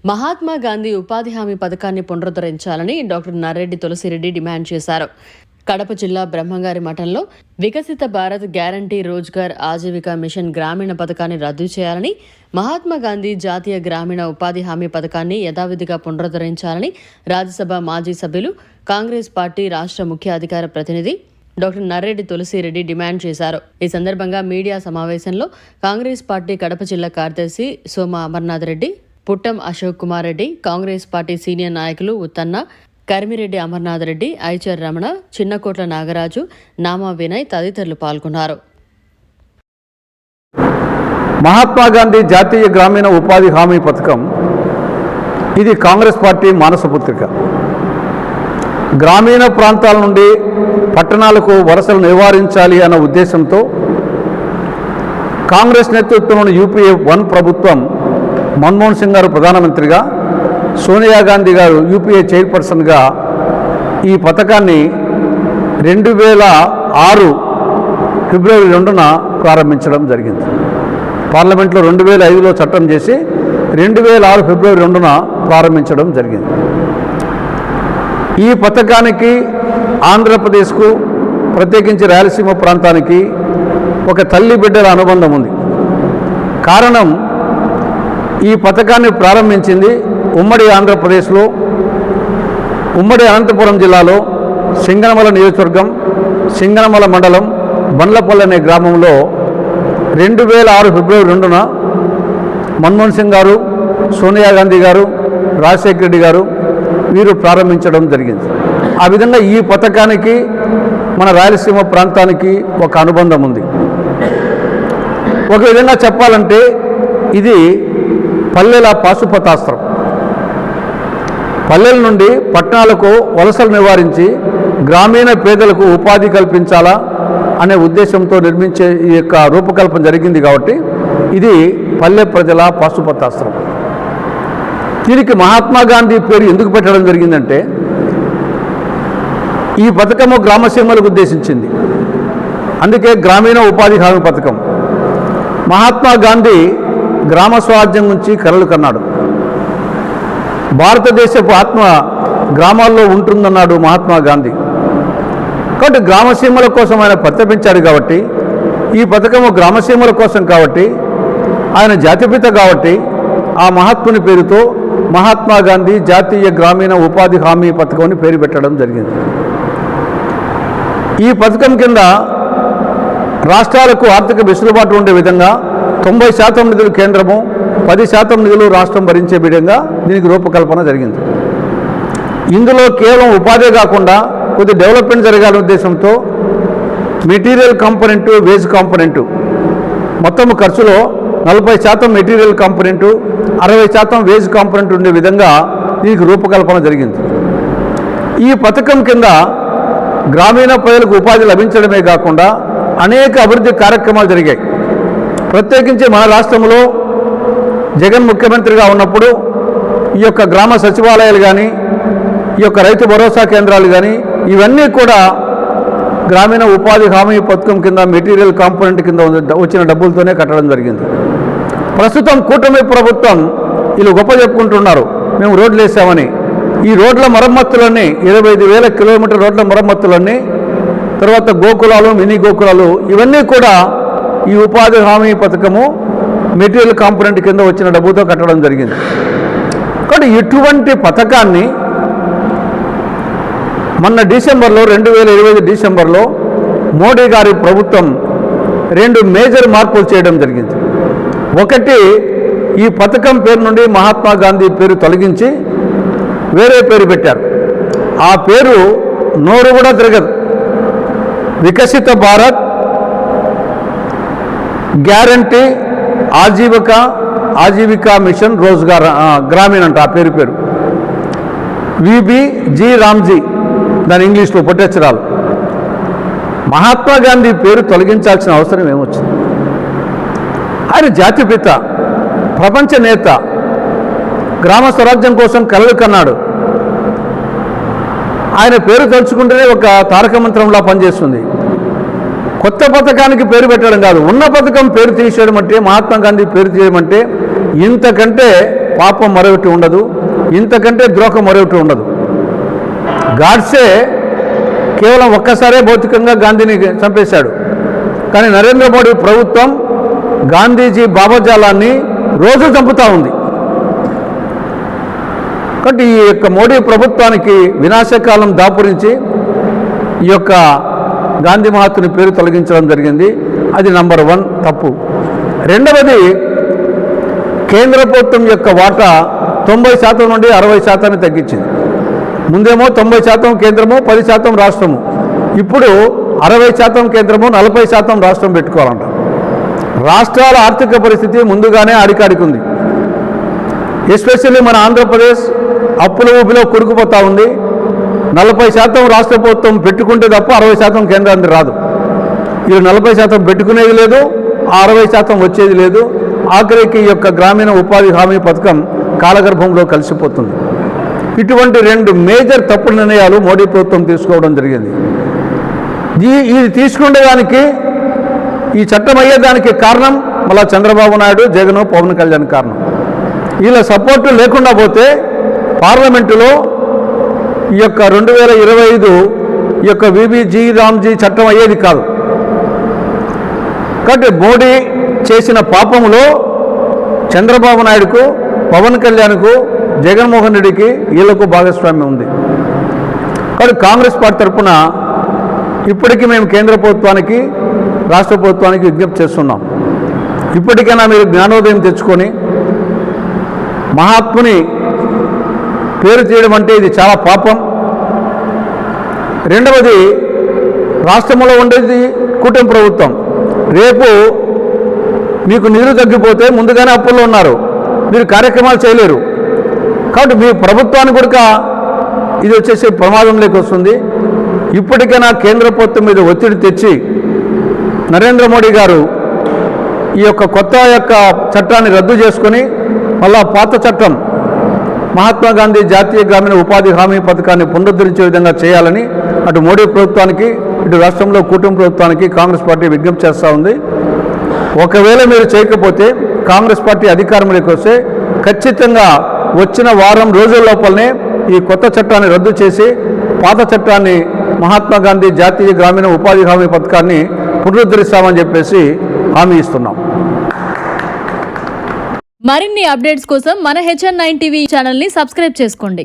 మహాత్మా గాంధీ ఉపాధి హామీ పథకాన్ని పునరుద్ధరించాలని డాక్టర్ నర్రెడ్డి తులసిరెడ్డి డిమాండ్ చేశారు. కడప జిల్లా బ్రహ్మంగారి మఠంలో వికసిత భారత్ గ్యారంటీ రోజ్గార్ ఆజీవికా మిషన్ గ్రామీణ పథకాన్ని రద్దు చేయాలని, మహాత్మా గాంధీ జాతీయ గ్రామీణ ఉపాధి హామీ పథకాన్ని యథావిధిగా పునరుద్ధరించాలని రాజ్యసభ మాజీ సభ్యులు, కాంగ్రెస్ పార్టీ రాష్ట్ర ముఖ్య అధికార ప్రతినిధి డాక్టర్ నర్రెడ్డి తులసిరెడ్డి డిమాండ్ చేశారు. ఈ సందర్భంగా మీడియా సమావేశంలో కాంగ్రెస్ పార్టీ కడప జిల్లా కార్యదర్శి సోమ అమర్నాథ్ రెడ్డి, పుట్టం అశోక్ కుమార్ రెడ్డి, కాంగ్రెస్ పార్టీ సీనియర్ నాయకులు ఉత్తన్న, కరిమిరెడ్డి అమర్నాథ్ రెడ్డి, ఐచర్ రమణ, చిన్నకోట్ల నాగరాజు, నామా వినయ్ తదితరులు పాల్గొన్నారు. మహాత్మా గాంధీ జాతీయ గ్రామీణ ఉపాధి హామీ పథకం ఇది కాంగ్రెస్ పార్టీ మానసపుత్రిక. గ్రామీణ ప్రాంతాల నుండి పట్టణాలకు వలసలు నివారించాలి అన్న ఉద్దేశంతో కాంగ్రెస్ నేతృత్వంలోని యూపీఏ 1 ప్రభుత్వం మన్మోహన్ సింగ్ గారు ప్రధానమంత్రిగా, సోనియా గాంధీ గారు యూపీఏ చైర్పర్సన్గా ఈ పథకాన్ని 2006 ఫిబ్రవరి 2న ప్రారంభించడం జరిగింది. పార్లమెంట్లో 2005లో చట్టం చేసి 2006 ఫిబ్రవరి 2న ప్రారంభించడం జరిగింది. ఈ పథకానికి ఆంధ్రప్రదేశ్కు, ప్రత్యేకించి రాయలసీమ ప్రాంతానికి ఒక తల్లి బిడ్డల అనుబంధం ఉంది. కారణం, ఈ పథకాన్ని ప్రారంభించింది ఉమ్మడి ఆంధ్రప్రదేశ్లో, ఉమ్మడి అనంతపురం జిల్లాలో సింగనమల నియోజకవర్గం, సింగనమల మండలం, బండ్లపల్లి అనే గ్రామంలో 2006 ఫిబ్రవరి 2న మన్మోహన్ సింగ్ గారు, సోనియా గాంధీ గారు, రాజశేఖర రెడ్డి గారు వీరు ప్రారంభించడం జరిగింది. ఆ విధంగా ఈ పథకానికి మన రాయలసీమ ప్రాంతానికి ఒక అనుబంధం ఉంది. ఒక విధంగా చెప్పాలంటే ఇది పల్లెల పాశుపతాస్త్రం. పల్లెల నుండి పట్టణాలకు వలసలు నివారించి గ్రామీణ పేదలకు ఉపాధి కల్పించాలా అనే ఉద్దేశంతో నిర్మించే ఈ యొక్క రూపకల్పన జరిగింది. కాబట్టి ఇది పల్లె ప్రజల పాశుపతాస్త్రం. దీనికి మహాత్మా గాంధీ పేరు ఎందుకు పెట్టడం జరిగిందంటే, ఈ పథకము గ్రామసీమలకు ఉద్దేశించింది. అందుకే గ్రామీణ ఉపాధి హామీ పథకం. మహాత్మా గాంధీ గ్రామ స్వరాజ్యం నుంచి కలలు కన్నాడు. భారతదేశపు ఆత్మ గ్రామాల్లో ఉంటుందన్నాడు మహాత్మా గాంధీ. కాబట్టి గ్రామసీమల కోసం ఆయన ప్రతిపించాడు. కాబట్టి ఈ పథకము గ్రామసీమల కోసం, కాబట్టి ఆయన జాతిపిత, కాబట్టి ఆ మహాత్ముని పేరుతో మహాత్మా గాంధీ జాతీయ గ్రామీణ ఉపాధి హామీ పథకం అని పేరు పెట్టడం జరిగింది. ఈ పథకం కింద రాష్ట్రాలకు ఆర్థిక వెసులుబాటు ఉండే విధంగా 90% నిధులు కేంద్రము, 10% నిధులు రాష్ట్రం భరించే విధంగా దీనికి రూపకల్పన జరిగింది. ఇందులో కేవలం ఉపాధి కాకుండా కొద్ది డెవలప్మెంట్ జరగాలనే ఉద్దేశంతో మెటీరియల్ కాంపోనెంటు, వేజ్ కాంపోనెంటు, మొత్తం ఖర్చులో 40% మెటీరియల్ కాంపోనెంటు, 60% వేజ్ కాంపోనెంట్ ఉండే విధంగా దీనికి రూపకల్పన జరిగింది. ఈ పథకం కింద గ్రామీణ ప్రజలకు ఉపాధి లభించడమే కాకుండా అనేక అభివృద్ధి కార్యక్రమాలు జరిగాయి. ప్రత్యేకించి మన రాష్ట్రంలో జగన్ ముఖ్యమంత్రిగా ఉన్నప్పుడు ఈ యొక్క గ్రామ సచివాలయాలు కానీ, ఈ యొక్క రైతు భరోసా కేంద్రాలు కానీ, ఇవన్నీ కూడా గ్రామీణ ఉపాధి హామీ పథకం కింద మెటీరియల్ కాంపోనెంట్ కింద వచ్చిన డబ్బులతోనే కట్టడం జరిగింది. ప్రస్తుతం కూటమి ప్రభుత్వం వీళ్ళు గొప్ప చెప్పుకుంటున్నారు, మేము రోడ్లు వేసామని. ఈ రోడ్ల మరమ్మతులన్నీ 25,000 కిలోమీటర్ రోడ్ల మరమ్మతులన్నీ, తర్వాత గోకులాలు, మినీ గోకులాలు, ఇవన్నీ కూడా ఈ ఉపాధి హామీ పథకము మెటీరియల్ కాంపోనెంట్ కింద వచ్చిన డబ్బుతో కట్టడం జరిగింది. కాబట్టి ఇటువంటి పథకాన్ని మొన్న డిసెంబర్లో, 2025 డిసెంబర్లో మోడీ గారి ప్రభుత్వం 2 మేజర్ మార్పులు చేయడం జరిగింది. ఒకటి, ఈ పథకం పేరు నుండి మహాత్మా గాంధీ పేరు తొలగించి వేరే పేరు పెట్టారు. ఆ పేరు నోరు కూడా తిరగదు. వికసిత భారత్ గ్యారంటీ ఆజీవికా మిషన్ రోజ్గార్ గ్రామీణ్ అంట ఆ పేరు. విబిజీ రామ్జీ దాని ఇంగ్లీష్లో పొట్టెచ్చరాలు. మహాత్మా గాంధీ పేరు తొలగించాల్సిన అవసరం ఏమొచ్చింది? ఆయన జాతిపిత, ప్రపంచ నేత, గ్రామ స్వరాజ్యం కోసం కలలు కన్నాడు. ఆయన పేరు తలుచుకుంటేనే ఒక తారక మంత్రంలా పనిచేస్తుంది. కొత్త పథకానికి పేరు పెట్టడం కాదు, ఉన్న పథకం పేరు తీసేయడం అంటే, మహాత్మా గాంధీ పేరు తీయడం అంటే ఇంతకంటే పాపం మరొకటి ఉండదు, ఇంతకంటే ద్రోహం మరొకటి ఉండదు. గాడ్సే కేవలం ఒక్కసారే భౌతికంగా గాంధీని చంపేశాడు. కానీ నరేంద్ర మోడీ ప్రభుత్వం గాంధీజీ భావజాలాన్ని రోజు చంపుతూ ఉంది. కాబట్టి ఈ యొక్క మోడీ ప్రభుత్వానికి వినాశకాలం దాపురించి ఈ యొక్క గాంధీ మహాత్ముని పేరు తొలగించడం జరిగింది. అది నంబర్ 1 తప్పు. రెండవది, కేంద్ర ప్రభుత్వం యొక్క వాటా 90% నుండి 60% తగ్గించింది. ముందేమో 90% కేంద్రము, 10% రాష్ట్రము. ఇప్పుడు 60% కేంద్రము, 40% రాష్ట్రం పెట్టుకోవాలంట. రాష్ట్రాల ఆర్థిక పరిస్థితి ముందుగానే ఆడికాడికుంది. ఎస్పెషల్లీ మన ఆంధ్రప్రదేశ్ అప్పుల ఊపిలో కొడుకుపోతూ ఉంది. 40% రాష్ట్ర ప్రభుత్వం పెట్టుకుంటే తప్ప 60% కేంద్రానికి రాదు. ఇది 40% పెట్టుకునేది లేదు, 60% వచ్చేది లేదు. ఆఖరికి ఈ యొక్క గ్రామీణ ఉపాధి హామీ పథకం కాలగర్భంలో కలిసిపోతుంది. ఇటువంటి 2 మేజర్ తప్పుడు నిర్ణయాలు మోడీ ప్రభుత్వం తీసుకోవడం జరిగింది. ఇది తీసుకునేదానికి, ఈ చట్టం అయ్యేదానికి కారణం మళ్ళా చంద్రబాబు నాయుడు, జగన్, పవన్ కళ్యాణ్ కారణం. వీళ్ళ సపోర్టు లేకుండా పోతే పార్లమెంటులో ఈ యొక్క 2025 ఈ యొక్క విబిజీ రామ్జీ చట్టం అయ్యేది కాదు. కాబట్టి మోడీ చేసిన పాపములో చంద్రబాబు నాయుడుకు, పవన్ కళ్యాణ్కు, జగన్మోహన్ రెడ్డికి వీళ్లకు భాగస్వామ్యం ఉంది. కాబట్టి కాంగ్రెస్ పార్టీ తరఫున ఇప్పటికీ మేము కేంద్ర ప్రభుత్వానికి, రాష్ట్ర ప్రభుత్వానికి విజ్ఞప్తి చేస్తున్నాం. ఇప్పటికైనా మీరు జ్ఞానోదయం తెచ్చుకొని మహాత్ముని పేరు తీయడం అంటే ఇది చాలా పాపం. రెండవది, రాష్ట్రంలో ఉండేది కూటమి ప్రభుత్వం. రేపు మీకు నిధులు తగ్గిపోతే ముందుగానే అప్పుల్లో ఉన్నారు, మీరు కార్యక్రమాలు చేయలేరు. కాబట్టి మీ ప్రభుత్వాన్ని కూడా ఇది వచ్చేసి ప్రమాదంలోకి వస్తుంది. ఇప్పటికైనా కేంద్ర ప్రభుత్వం మీద ఒత్తిడి తెచ్చి నరేంద్ర మోడీ గారు ఈ యొక్క కొత్త చట్టాన్ని రద్దు చేసుకొని మళ్ళా పాత చట్టం మహాత్మా గాంధీ జాతీయ గ్రామీణ ఉపాధి హామీ పథకాన్ని పునరుద్ధరించే విధంగా చేయాలని అటు మోడీ ప్రభుత్వానికి, ఇటు రాష్ట్రంలో కూటమి ప్రభుత్వానికి కాంగ్రెస్ పార్టీ విజ్ఞప్తి చేస్తూ ఉంది. ఒకవేళ మీరు చేయకపోతే కాంగ్రెస్ పార్టీ అధికారంలోకి వస్తే ఖచ్చితంగా వచ్చిన వారం రోజుల లోపలనే ఈ కొత్త చట్టాన్ని రద్దు చేసి పాత చట్టాన్ని, మహాత్మా గాంధీ జాతీయ గ్రామీణ ఉపాధి హామీ పథకాన్ని పునరుద్ధరిస్తామని చెప్పేసి హామీ ఇస్తున్నాం. మరిన్ని అప్డేట్స్ కోసం మన HN9 టీవీ ఛానల్ని సబ్స్క్రైబ్ చేసుకోండి.